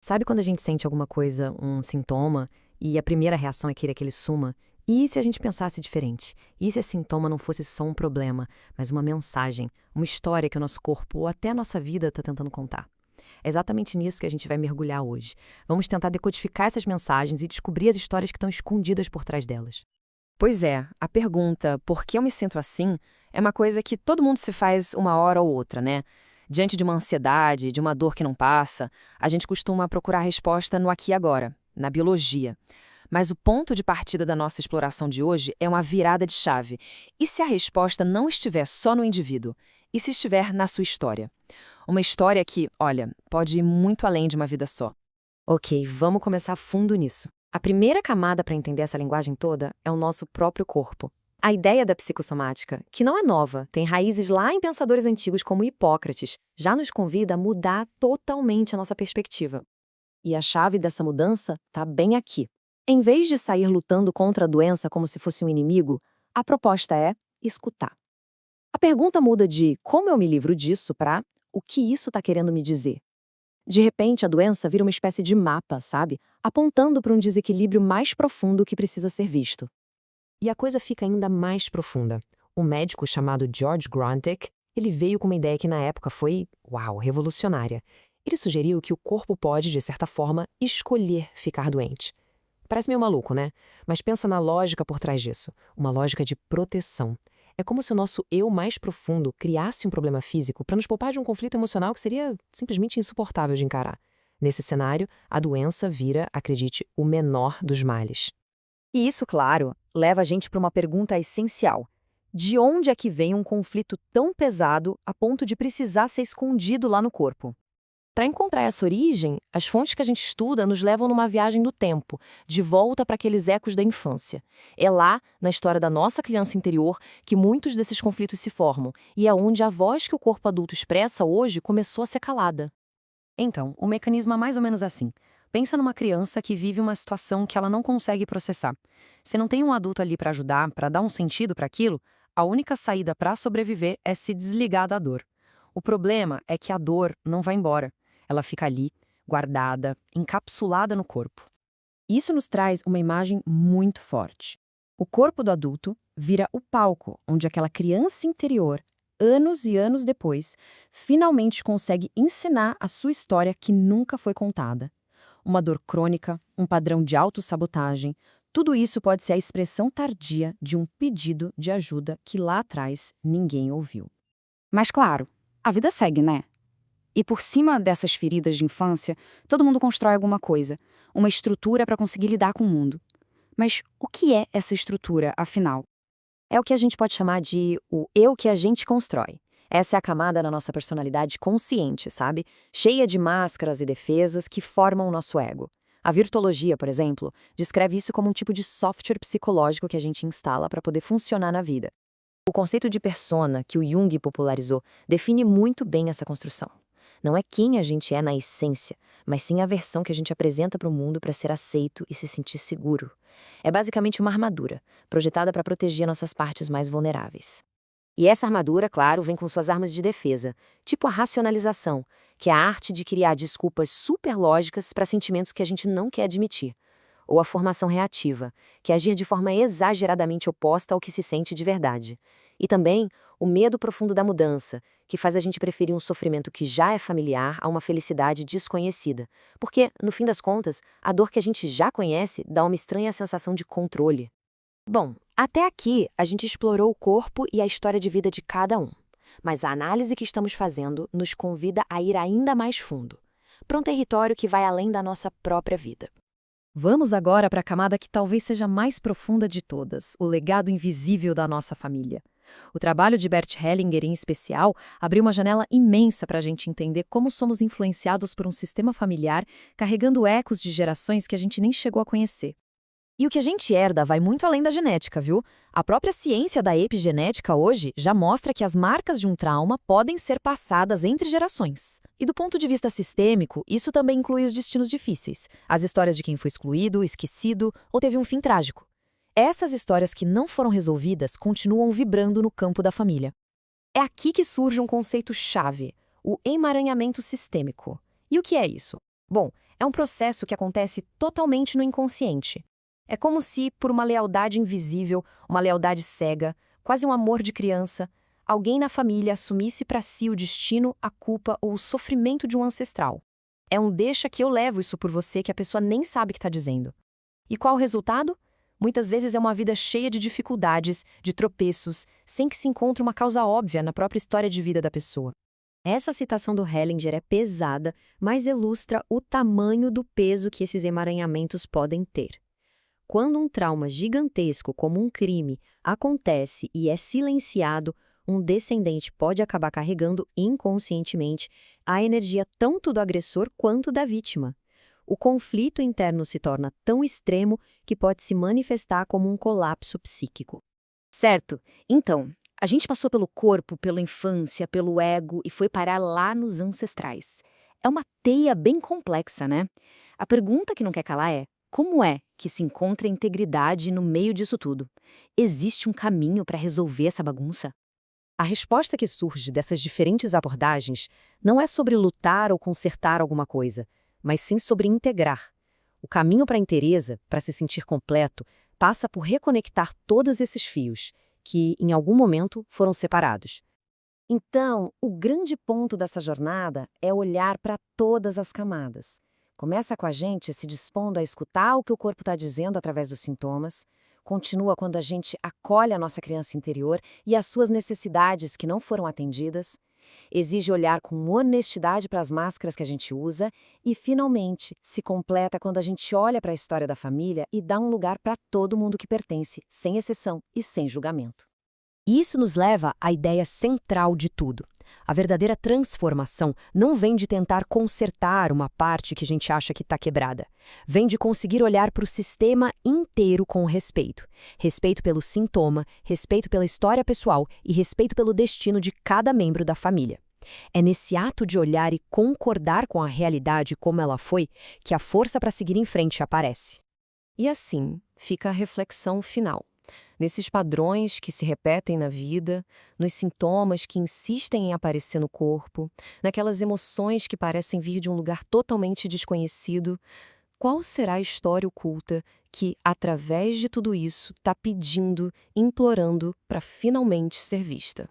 Sabe quando a gente sente alguma coisa, um sintoma, e a primeira reação é querer que ele suma? E se a gente pensasse diferente? E se esse sintoma não fosse só um problema, mas uma mensagem, uma história que o nosso corpo ou até a nossa vida está tentando contar? É exatamente nisso que a gente vai mergulhar hoje. Vamos tentar decodificar essas mensagens e descobrir as histórias que estão escondidas por trás delas. Pois é, a pergunta "por que eu me sinto assim?" é uma coisa que todo mundo se faz uma hora ou outra, né? Diante de uma ansiedade, de uma dor que não passa, a gente costuma procurar a resposta no aqui e agora, na biologia. Mas o ponto de partida da nossa exploração de hoje é uma virada de chave. E se a resposta não estiver só no indivíduo? E se estiver na sua história? Uma história que, olha, pode ir muito além de uma vida só. Ok, vamos começar fundo nisso. A primeira camada para entender essa linguagem toda é o nosso próprio corpo. A ideia da psicossomática, que não é nova, tem raízes lá em pensadores antigos como Hipócrates, já nos convida a mudar totalmente a nossa perspectiva. E a chave dessa mudança está bem aqui. Em vez de sair lutando contra a doença como se fosse um inimigo, a proposta é escutar. A pergunta muda de como eu me livro disso para o que isso está querendo me dizer. De repente, a doença vira uma espécie de mapa, sabe? Apontando para um desequilíbrio mais profundo que precisa ser visto. E a coisa fica ainda mais profunda. Um médico chamado George Grantic, ele veio com uma ideia que na época foi, uau, revolucionária. Ele sugeriu que o corpo pode, de certa forma, escolher ficar doente. Parece meio maluco, né? Mas pensa na lógica por trás disso. Uma lógica de proteção. É como se o nosso eu mais profundo criasse um problema físico para nos poupar de um conflito emocional que seria simplesmente insuportável de encarar. Nesse cenário, a doença vira, acredite, o menor dos males. E isso, claro, leva a gente para uma pergunta essencial. De onde é que vem um conflito tão pesado a ponto de precisar ser escondido lá no corpo? Para encontrar essa origem, as fontes que a gente estuda nos levam numa viagem do tempo, de volta para aqueles ecos da infância. É lá, na história da nossa criança interior, que muitos desses conflitos se formam, e é onde a voz que o corpo adulto expressa hoje começou a ser calada. Então, o mecanismo é mais ou menos assim. Pensa numa criança que vive uma situação que ela não consegue processar. Se não tem um adulto ali para ajudar, para dar um sentido para aquilo, a única saída para sobreviver é se desligar da dor. O problema é que a dor não vai embora. Ela fica ali, guardada, encapsulada no corpo. Isso nos traz uma imagem muito forte. O corpo do adulto vira o palco onde aquela criança interior, anos e anos depois, finalmente consegue encenar a sua história que nunca foi contada. Uma dor crônica, um padrão de autossabotagem, tudo isso pode ser a expressão tardia de um pedido de ajuda que lá atrás ninguém ouviu. Mas claro, a vida segue, né? E por cima dessas feridas de infância, todo mundo constrói alguma coisa, uma estrutura para conseguir lidar com o mundo. Mas o que é essa estrutura, afinal? É o que a gente pode chamar de o eu que a gente constrói. Essa é a camada da nossa personalidade consciente, sabe? Cheia de máscaras e defesas que formam o nosso ego. A virtologia, por exemplo, descreve isso como um tipo de software psicológico que a gente instala para poder funcionar na vida. O conceito de persona, que o Jung popularizou, define muito bem essa construção. Não é quem a gente é na essência, mas sim a versão que a gente apresenta para o mundo para ser aceito e se sentir seguro. É basicamente uma armadura, projetada para proteger nossas partes mais vulneráveis. E essa armadura, claro, vem com suas armas de defesa, tipo a racionalização, que é a arte de criar desculpas superlógicas para sentimentos que a gente não quer admitir. Ou a formação reativa, que é agir de forma exageradamente oposta ao que se sente de verdade. E também o medo profundo da mudança, que faz a gente preferir um sofrimento que já é familiar a uma felicidade desconhecida. Porque, no fim das contas, a dor que a gente já conhece dá uma estranha sensação de controle. Bom, até aqui a gente explorou o corpo e a história de vida de cada um. Mas a análise que estamos fazendo nos convida a ir ainda mais fundo, para um território que vai além da nossa própria vida. Vamos agora para a camada que talvez seja a mais profunda de todas, o legado invisível da nossa família. O trabalho de Bert Hellinger, em especial, abriu uma janela imensa para a gente entender como somos influenciados por um sistema familiar carregando ecos de gerações que a gente nem chegou a conhecer. E o que a gente herda vai muito além da genética, viu? A própria ciência da epigenética hoje já mostra que as marcas de um trauma podem ser passadas entre gerações. E do ponto de vista sistêmico, isso também inclui os destinos difíceis, as histórias de quem foi excluído, esquecido ou teve um fim trágico. Essas histórias que não foram resolvidas continuam vibrando no campo da família. É aqui que surge um conceito-chave, o emaranhamento sistêmico. E o que é isso? Bom, É um processo que acontece totalmente no inconsciente. É como se, por uma lealdade invisível, uma lealdade cega, quase um amor de criança, alguém na família assumisse para si o destino, a culpa ou o sofrimento de um ancestral. É um deixa que eu levo isso por você que a pessoa nem sabe que está dizendo. E qual o resultado? Muitas vezes é uma vida cheia de dificuldades, de tropeços, sem que se encontre uma causa óbvia na própria história de vida da pessoa. Essa citação do Hellinger é pesada, mas ilustra o tamanho do peso que esses emaranhamentos podem ter. Quando um trauma gigantesco, como um crime, acontece e é silenciado, um descendente pode acabar carregando inconscientemente a energia tanto do agressor quanto da vítima. O conflito interno se torna tão extremo que pode se manifestar como um colapso psíquico. Certo. Então, a gente passou pelo corpo, pela infância, pelo ego e foi parar lá nos ancestrais. É uma teia bem complexa, né? A pergunta que não quer calar é: como é que se encontra a integridade no meio disso tudo? Existe um caminho para resolver essa bagunça? A resposta que surge dessas diferentes abordagens não é sobre lutar ou consertar alguma coisa, mas sim sobre integrar. O caminho para a inteireza, para se sentir completo, passa por reconectar todos esses fios, que, em algum momento, foram separados. Então, o grande ponto dessa jornada é olhar para todas as camadas. Começa com a gente se dispondo a escutar o que o corpo está dizendo através dos sintomas, continua quando a gente acolhe a nossa criança interior e as suas necessidades que não foram atendidas, exige olhar com honestidade para as máscaras que a gente usa e, finalmente, se completa quando a gente olha para a história da família e dá um lugar para todo mundo que pertence, sem exceção e sem julgamento. Isso nos leva à ideia central de tudo. A verdadeira transformação não vem de tentar consertar uma parte que a gente acha que está quebrada. Vem de conseguir olhar para o sistema inteiro com respeito. Respeito pelo sintoma, respeito pela história pessoal e respeito pelo destino de cada membro da família. É nesse ato de olhar e concordar com a realidade como ela foi que a força para seguir em frente aparece. E assim fica a reflexão final. Nesses padrões que se repetem na vida, nos sintomas que insistem em aparecer no corpo, naquelas emoções que parecem vir de um lugar totalmente desconhecido, qual será a história oculta que, através de tudo isso, está pedindo, implorando para finalmente ser vista?